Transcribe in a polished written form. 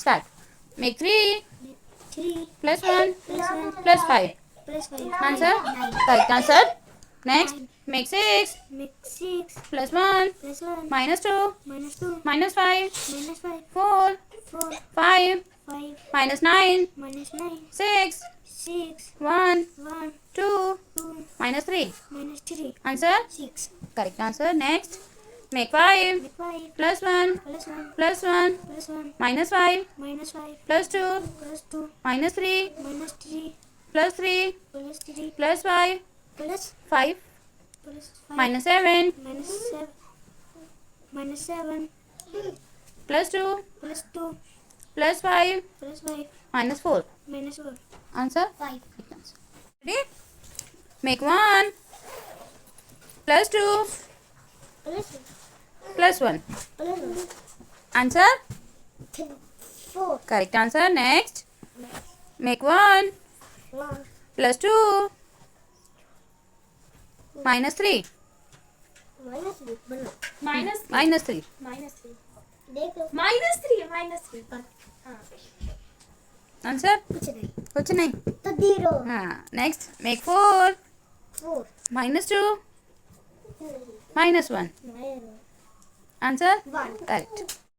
Start. Make 3 3 plus 1 plus 1 plus 5. plus 5. Answer? 9. Correct answer. Next. 9. Make 6 Make 6 plus 1 plus 1 minus 2 minus 2 minus 5 minus 5 4 4 5 5 minus 9 minus 9 6 6 1 1 2 2 minus 3. minus 3 Answer? 6. Correct answer. Next. Make 5 Make 5 plus 1 plus 1 plus 1 plus 1 minus 5 minus 5 plus 2 plus 2 minus 3 minus 3 plus 3 plus 3 plus 5 plus 5 plus 5 minus 7 minus 7 minus 7 plus 2 plus 2 plus 5 plus 5 minus 4. minus 4 Answer? 5 Correct answer. Ready? Make 1 plus 2 plus plus 1. plus 1 Answer? 4 Correct answer. Next. Make 1 1 plus 2 minus 3. minus 3 बनो Minus 3. minus 3 देख लो minus 3 हाँ Answer? कुछ नहीं कुछ नहीं. तो 0 हाँ. Next. Make 4 4 minus 2 minus 1. minus Answer? 1 Correct.